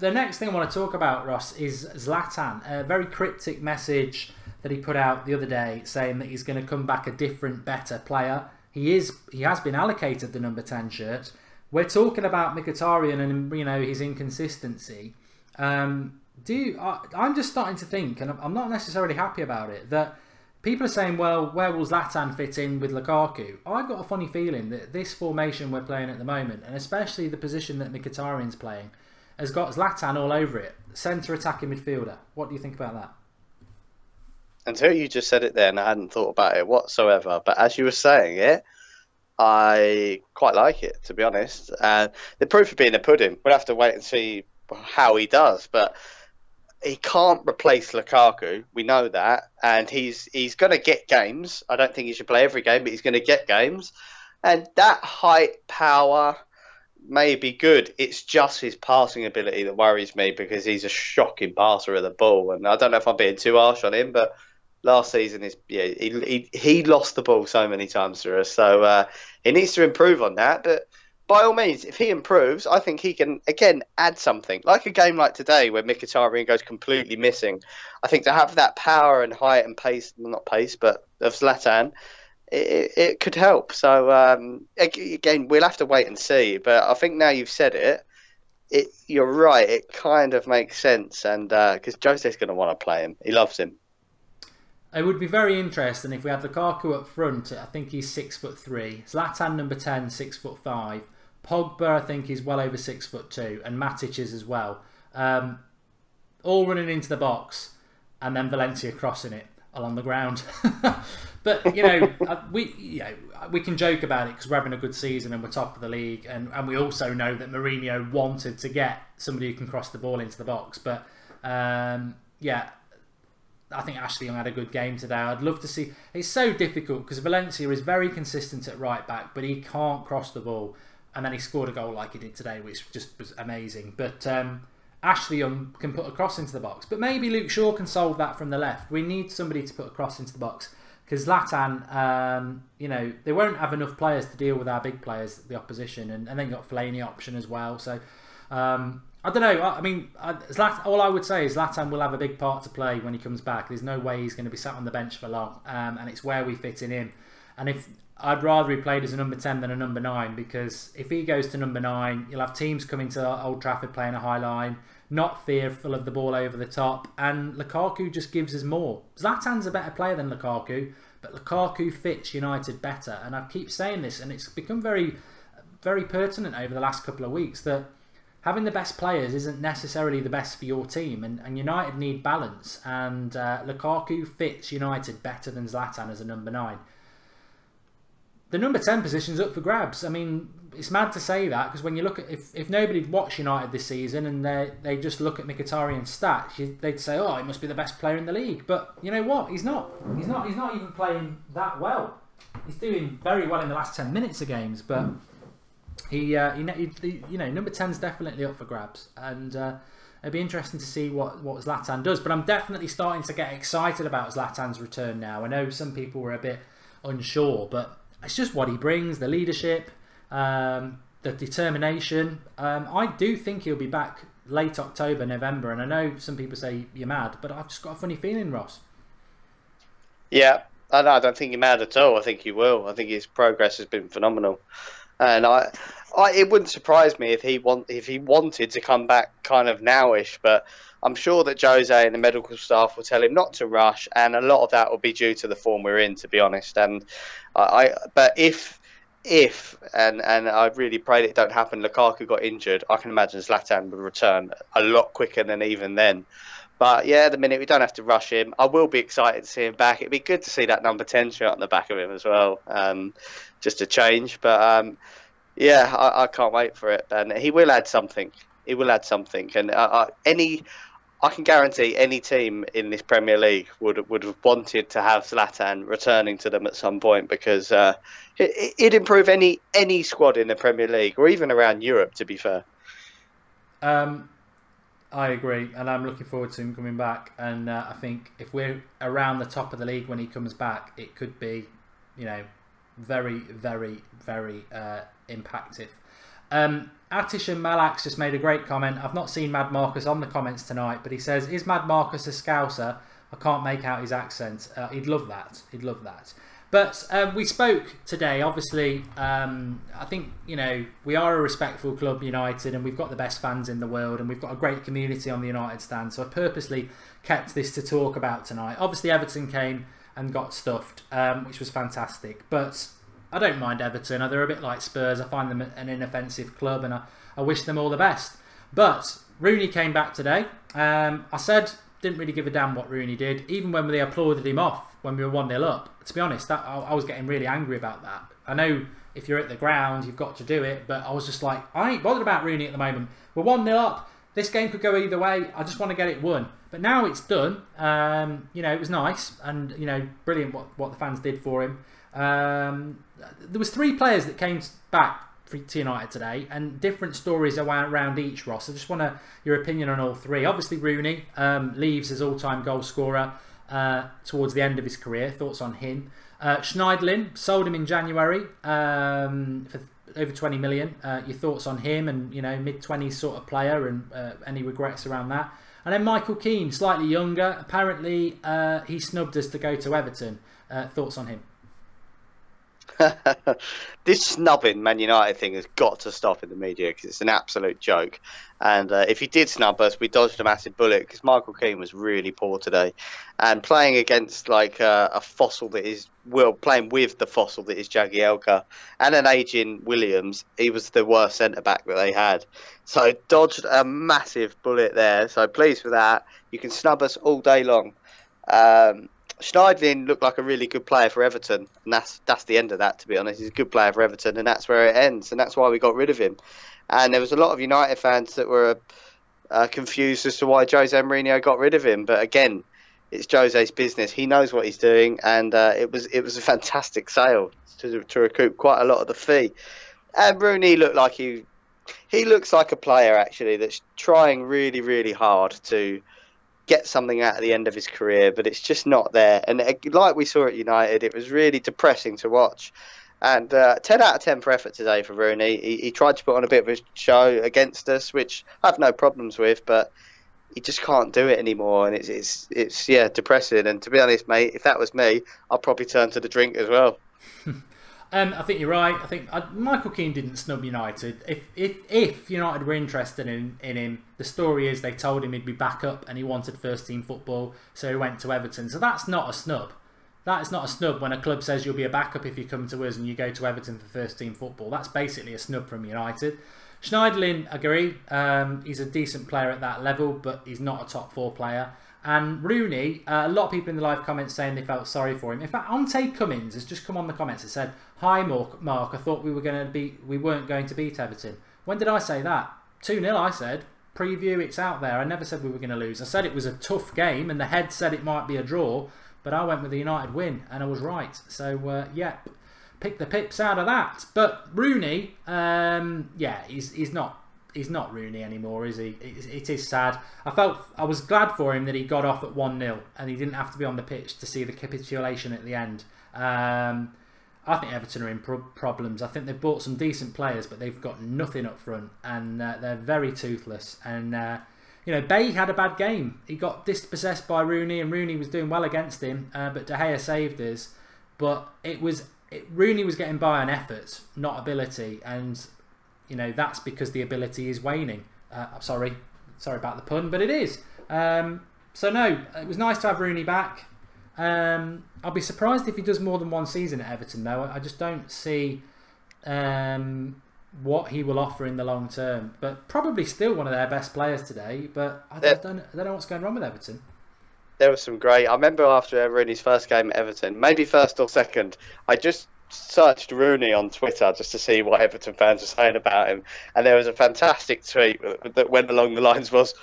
The next thing I want to talk about, Ross, is Zlatan. A very cryptic message that he put out the other day saying that he's going to come back a different, better player. He has been allocated the number 10 shirt. We're talking about Mkhitaryan and his inconsistency. I'm just starting to think, and I'm not necessarily happy about it, that people are saying, well, where will Zlatan fit in with Lukaku? I've got a funny feeling that this formation we're playing at the moment, and especially the position that Mkhitaryan's playing, has got Zlatan all over it. Centre attacking midfielder. What do you think about that? Until you just said it then, I hadn't thought about it whatsoever. But as you were saying it, I quite like it, to be honest. And the proof of being a pudding, we'll have to wait and see how he does. But he can't replace Lukaku. We know that. And he's going to get games. I don't think he should play every game, but he's going to get games. And that height, power may be good. It's just his passing ability that worries me, because he's a shocking passer of the ball. And I don't know if I'm being too harsh on him, but last season he lost the ball so many times to us. So he needs to improve on that. But by all means, if he improves, I think he can, again, add something. Like a game like today where Mkhitaryan goes completely missing. I think to have that power and height and pace, well, not pace, but of Zlatan, it could help. So, again, we'll have to wait and see. But I think now you've said it, you're right. It kind of makes sense. And because Jose's going to want to play him. He loves him. It would be very interesting if we had Lukaku up front. I think he's 6'3". Zlatan number 10, 6'5". Pogba, I think, is well over 6'2", and Matic is as well. All running into the box, and then Valencia crossing it along the ground. But we can joke about it because we're having a good season and we're top of the league, and we also know that Mourinho wanted to get somebody who can cross the ball into the box. But I think Ashley Young had a good game today. I'd love to see. It's so difficult because Valencia is very consistent at right back, but he can't cross the ball. And then he scored a goal like he did today, which just was amazing. But Ashley Young can put a cross into the box. But maybe Luke Shaw can solve that from the left. We need somebody to put a cross into the box. Because Zlatan, they won't have enough players to deal with our big players, the opposition. And then you've got Fellaini option as well. So, I don't know. I mean, all I would say is Zlatan will have a big part to play when he comes back. There's no way he's going to be sat on the bench for long. And it's where we fit in him. And I'd rather he played as a number 10 than a number 9, because if he goes to number 9, you'll have teams coming to Old Trafford playing a high line, not fearful of the ball over the top, and Lukaku just gives us more. Zlatan's a better player than Lukaku, but Lukaku fits United better. And I keep saying this, and it's become very, very pertinent over the last couple of weeks, that having the best players isn't necessarily the best for your team, and United need balance, and Lukaku fits United better than Zlatan as a number 9. The number 10 position's up for grabs. I mean, it's mad to say that, because when you look at, if nobody'd watched United this season and they just look at Mkhitaryan's stats, they'd say, oh, he must be the best player in the league. But you know what? He's not. He's not even playing that well. He's doing very well in the last 10 minutes of games, but number 10's definitely up for grabs, and it'd be interesting to see what Zlatan does. But I'm definitely starting to get excited about Zlatan's return now. I know some people were a bit unsure, but it's just what he brings, the leadership, the determination. I do think he'll be back late October, November, and I know some people say you're mad, but I've just got a funny feeling, Ross. Yeah, I don't think you're mad at all. I think you will. I think his progress has been phenomenal, and it wouldn't surprise me if he wanted to come back kind of nowish, but I'm sure that Jose and the medical staff will tell him not to rush, and a lot of that will be due to the form we're in, to be honest. And but if and I really pray that it don't happen, Lukaku got injured, I can imagine Zlatan would return a lot quicker than even then. But yeah, at the minute we don't have to rush him. I will be excited to see him back. It'd be good to see that number 10 shirt on the back of him as well, just to change. But yeah, I can't wait for it, and he will add something. He will add something, and I can guarantee any team in this Premier League would have wanted to have Zlatan returning to them at some point, because it'd improve any squad in the Premier League or even around Europe, to be fair. I agree, and I'm looking forward to him coming back. And I think if we're around the top of the league when he comes back, it could be, very, very, very impactful. Atish and Malax just made a great comment. I've not seen Mad Marcus on the comments tonight, but he says, is Mad Marcus a Scouser I can't make out his accent. He'd love that. He'd love that. But we spoke today, obviously. I think, you know, we are a respectful club, United, and we've got the best fans in the world, and we've got a great community on the United stand. So I purposely kept this to talk about tonight. Obviously, Everton came and got stuffed, which was fantastic. But I don't mind Everton. They're a bit like Spurs. I find them an inoffensive club, and I wish them all the best. But Rooney came back today. I said, didn't really give a damn what Rooney did, even when they applauded him off when we were 1-0 up. To be honest, I was getting really angry about that. I know if you're at the ground, you've got to do it, but I was just like, I ain't bothered about Rooney at the moment. We're 1-0 up. This game could go either way. I just want to get it won. But now it's done. You know, it was nice and, you know, brilliant what the fans did for him. There was 3 players that came back to United today, and different stories around each, Ross. I just want your opinion on all 3. Obviously, Rooney leaves as all-time goal scorer towards the end of his career. Thoughts on him? Schneidlin, sold him in January for over 20 million. Your thoughts on him, and, you know, mid-20s sort of player, and any regrets around that? And then Michael Keane, slightly younger. Apparently, he snubbed us to go to Everton. Thoughts on him? This snubbing Man United thing has got to stop in the media, because it's an absolute joke. And if he did snub us, we dodged a massive bullet, because Michael Keane was really poor today, and playing against like a fossil that is, well, playing with the fossil that is Jagielka and an aging Williams, he was the worst centre back that they had. So dodged a massive bullet there. So pleased with that. You can snub us all day long. Schneidlin looked like a really good player for Everton, and that's the end of that, to be honest. He's a good player for Everton, and that's where it ends, and that's why we got rid of him. And there was a lot of United fans that were confused as to why Jose Mourinho got rid of him. But again, it's Jose's business. He knows what he's doing, and it was a fantastic sale to recoup quite a lot of the fee. And Rooney looked like he looks like a player, actually, that's trying really, really hard to get something out at the end of his career, but it's just not there. And like we saw at United, it was really depressing to watch. And 10 out of 10 for effort today for Rooney. He tried to put on a bit of a show against us, which I have no problems with, but he just can't do it anymore. And it's depressing. And to be honest, mate, if that was me, I'd probably turn to the drink as well. I think you're right. I think Michael Keane didn't snub United. If United were interested in him, the story is they told him he'd be back up and he wanted first team football, so he went to Everton. So that's not a snub. That is not a snub when a club says you'll be a backup if you come to us and you go to Everton for first team football. That's basically a snub from United. Schneidlin, agree. He's a decent player at that level, but he's not a top 4 player. And Rooney, a lot of people in the live comments saying they felt sorry for him. In fact, Ante Cummins has just come on the comments and said, "Hi, Mark. I thought we weren't going to beat Everton." When did I say that? 2-0, I said. Preview, it's out there. I never said we were going to lose. I said it was a tough game, and the head said it might be a draw, but I went with the United win, and I was right. So, yeah, pick the pips out of that. But Rooney, he's not Rooney anymore, is he? It is sad. I was glad for him that he got off at 1-0 and he didn't have to be on the pitch to see the capitulation at the end. I think Everton are in problems. I think they've bought some decent players, but they've got nothing up front, and they're very toothless. And you know, Bay had a bad game. He got dispossessed by Rooney, and Rooney was doing well against him, but De Gea saved us. But Rooney was getting by on effort, not ability, and you know, that's because the ability is waning. Sorry about the pun, but it is. So no, it was nice to have Rooney back. I'll be surprised if he does more than one season at Everton, though. I just don't see what he will offer in the long term. But probably still one of their best players today. But I don't know what's going wrong with Everton. There was some great. I remember after Rooney's first game at Everton, maybe first or second, I just searched Rooney on Twitter just to see what Everton fans were saying about him, and there was a fantastic tweet that went along the lines was,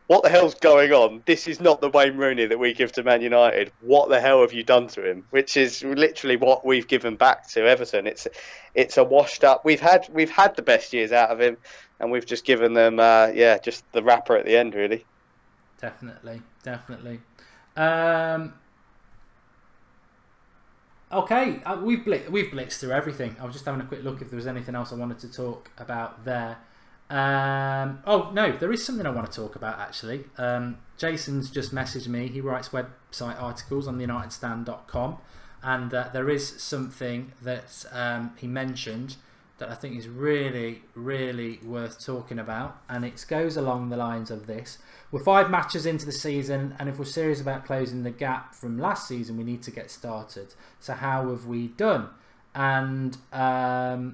"What the hell's going on? This is not the Wayne Rooney that we give to Man United. What the hell have you done to him?" Which is literally what we've given back to Everton. It's a washed up. We've had the best years out of him, and we've just given them just the wrapper at the end, really. Definitely. Okay, we've blitzed through everything. I was just having a quick look if there was anything else I wanted to talk about there. Oh no, there is something I want to talk about actually. Jason's just messaged me. He writes website articles on theunitedstand.com, and there is something that he mentioned that I think is really, really worth talking about, and it goes along the lines of this. We're 5 matches into the season, and if we're serious about closing the gap from last season, we need to get started. So how have we done? And the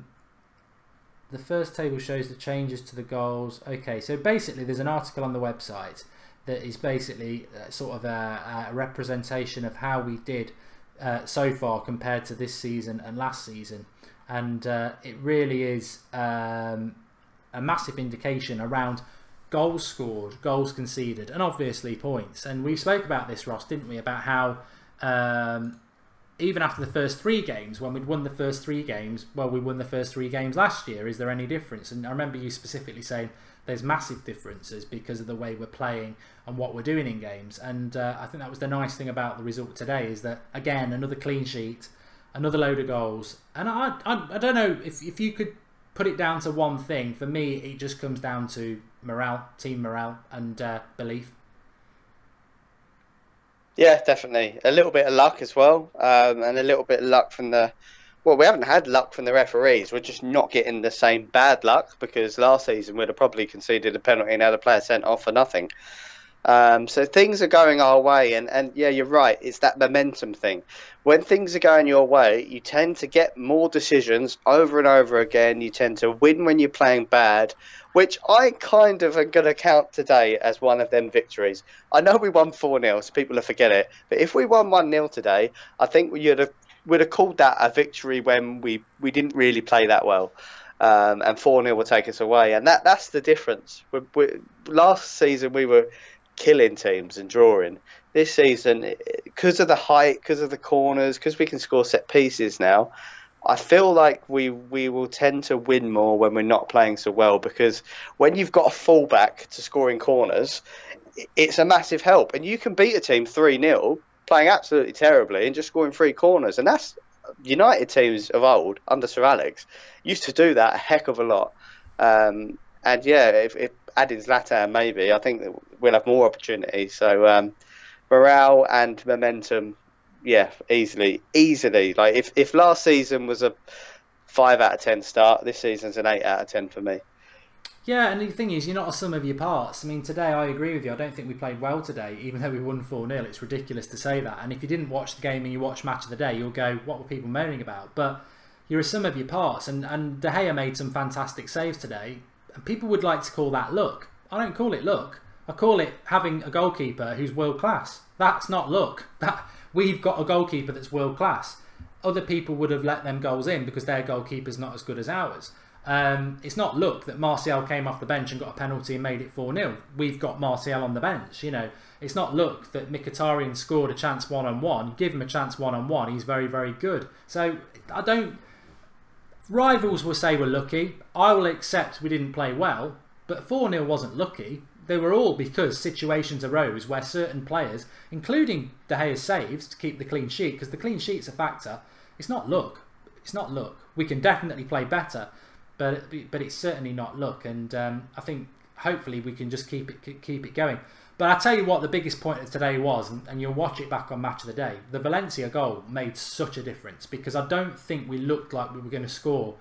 first table shows the changes to the goals. Okay, so basically there's an article on the website that is basically sort of a representation of how we did so far compared to this season and last season. And it really is a massive indication around goals scored, goals conceded, and obviously points. And we spoke about this, Ross, didn't we? About how even after the first 3 games, when we'd won the first 3 games, well, we won the first 3 games last year. Is there any difference? And I remember you specifically saying there's massive differences because of the way we're playing and what we're doing in games. And I think that was the nice thing about the result today, is that, again, another clean sheet, another load of goals. And I don't know if you could put it down to one thing. For me, it just comes down to morale, team morale, and belief. Yeah, definitely. A little bit of luck as well, and a little bit of luck from the... Well, we haven't had luck from the referees. We're just not getting the same bad luck, because last season we'd have probably conceded a penalty and had a player sent off for nothing. So things are going our way, and yeah, you're right. It's that momentum thing. When things are going your way, you tend to get more decisions over and over again. You tend to win when you're playing bad, which I kind of am going to count today as one of them victories. I know we won 4-0, so people will forget it. But if we won 1-0 today, I think we'd have called that a victory when we didn't really play that well. And 4-0 will take us away. And that's the difference. Last season, we were killing teams and drawing. This season, because of the height, because of the corners, because we can score set pieces now, I feel like we will tend to win more when we're not playing so well, because when you've got a fullback to scoring corners, it's a massive help. And you can beat a team 3-0 playing absolutely terribly and just scoring 3 corners. And that's United teams of old, under Sir Alex, used to do that a heck of a lot. And yeah, if adding Zlatan, maybe, I think that we'll have more opportunities. So morale and momentum, yeah, easily. Like if last season was a 5 out of 10 start, this season's an 8 out of 10 for me. Yeah, and the thing is, you're not a sum of your parts. I mean, today I agree with you. I don't think we played well today, even though we won 4-0. It's ridiculous to say that. And if you didn't watch the game and you watch Match of the Day, you'll go, what were people moaning about? But you're a sum of your parts. And De Gea made some fantastic saves today. And people would like to call that luck. I don't call it luck. I call it having a goalkeeper who's world class. That's not luck. We've got a goalkeeper that's world class. Other people would have let them goals in because their goalkeeper's not as good as ours. It's not luck that Martial came off the bench and got a penalty and made it 4-0. We've got Martial on the bench. You know, it's not luck that Mkhitaryan scored a chance one-on-one. Give him a chance one-on-one. He's very, very good. So I don't. Rivals will say we're lucky. I will accept we didn't play well, but 4-0 wasn't lucky. They were all because situations arose where certain players, including De Gea's saves to keep the clean sheet, because the clean sheet's a factor. It's not luck. It's not luck. We can definitely play better, but it's certainly not luck. And I think hopefully we can just keep it going. But I tell you what, the biggest point of today was, and you'll watch it back on Match of the Day, the Valencia goal made such a difference, because I don't think we looked like we were going to score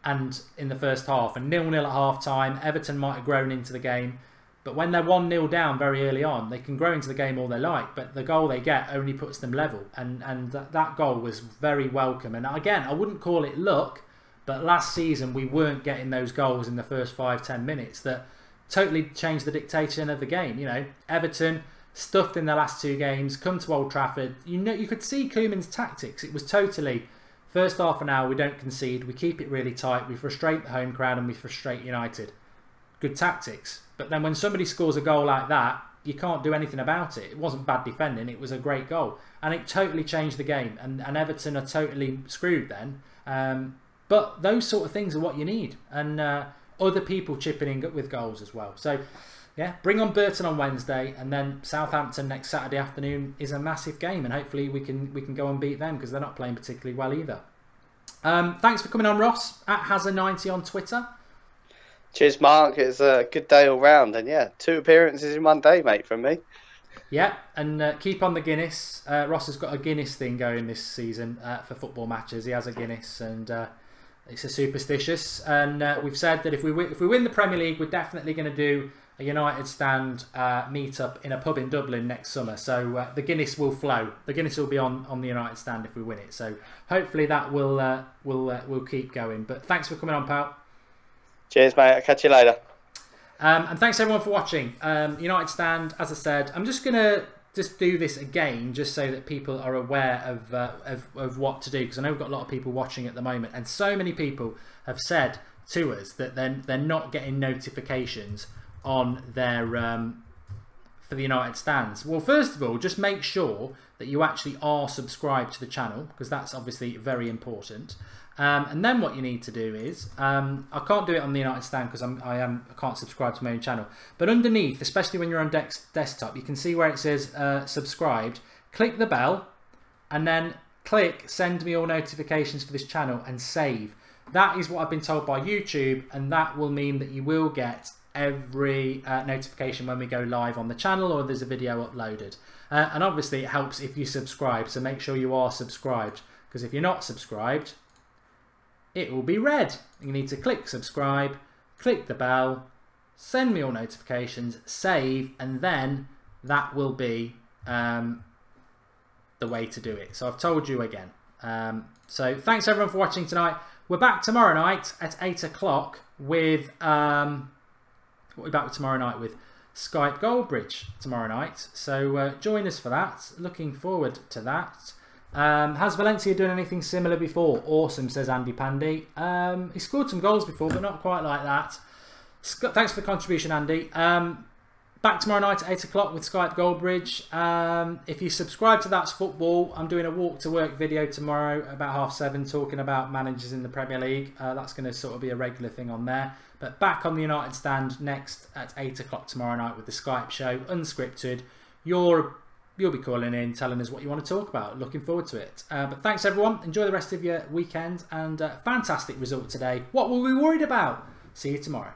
and in the first half, and 0-0 at half time. Everton might have grown into the game, but when they're 1-0 down very early on, they can grow into the game all they like, but the goal they get only puts them level, and that goal was very welcome. And again, I wouldn't call it luck, but last season we weren't getting those goals in the first 5-10 minutes that totally changed the dictation of the game. You know, Everton stuffed in their last 2 games, come to Old Trafford. You could see Koeman's tactics. It was totally first half an hour we don't concede, we keep it really tight, we frustrate the home crowd and we frustrate United. Good tactics. But then when somebody scores a goal like that, you can't do anything about it. It wasn't bad defending, it was a great goal. And it totally changed the game. And Everton are totally screwed then. But those sort of things are what you need. And other people chipping in with goals as well. So, yeah, bring on Burton on Wednesday, and then Southampton next Saturday afternoon is a massive game, and hopefully we can go and beat them, because they're not playing particularly well either. Thanks for coming on, Ross, at Hazard90 on Twitter. Cheers, Mark. It's a good day all round, and yeah, 2 appearances in 1 day, mate, from me. Yeah, and keep on the Guinness. Ross has got a Guinness thing going this season for football matches. He has a Guinness, and it's a superstitious. And we've said that if we win the Premier League, we're definitely going to do a United Stand meet-up in a pub in Dublin next summer. So the Guinness will flow. The Guinness will be on the United Stand if we win it. So hopefully that will keep going. But thanks for coming on, pal. Cheers, mate. I'll catch you later. And thanks everyone for watching. United Stand, as I said, I'm just gonna do this again, just so that people are aware of what to do, because I know we've got a lot of people watching at the moment, and so many people have said to us that they're not getting notifications on their for the United Stands. Well, first of all, just make sure that you actually are subscribed to the channel, because that's obviously very important. And then what you need to do is, I can't do it on the United Stand because I can't subscribe to my own channel. But underneath, especially when you're on desktop, you can see where it says subscribed. Click the bell, and then click send me all notifications for this channel and save. That is what I've been told by YouTube, and that will mean that you will get every notification when we go live on the channel or there's a video uploaded. And obviously it helps if you subscribe, so make sure you are subscribed, because if you're not subscribed, it will be red. You need to click subscribe, click the bell, send me all notifications, save, and then that will be the way to do it. So I've told you again. So thanks everyone for watching tonight. We're back tomorrow night at 8 o'clock with we're back tomorrow night with Skype Goldbridge tomorrow night. So join us for that. Looking forward to that. Has Valencia done anything similar before? Awesome, says Andy Pandy. He scored some goals before, but not quite like that. Thanks for the contribution, Andy. Back tomorrow night at 8 o'clock with Skype Goldbridge. If you subscribe to That's Football, I'm doing a walk to work video tomorrow about 7:30 talking about managers in the Premier League. That's going to sort of be a regular thing on there. But back on the United Stand next at 8 o'clock tomorrow night with the Skype show, unscripted. You'll be calling in, telling us what you want to talk about. Looking forward to it. But thanks everyone. Enjoy the rest of your weekend, and fantastic result today. What were we worried about? See you tomorrow.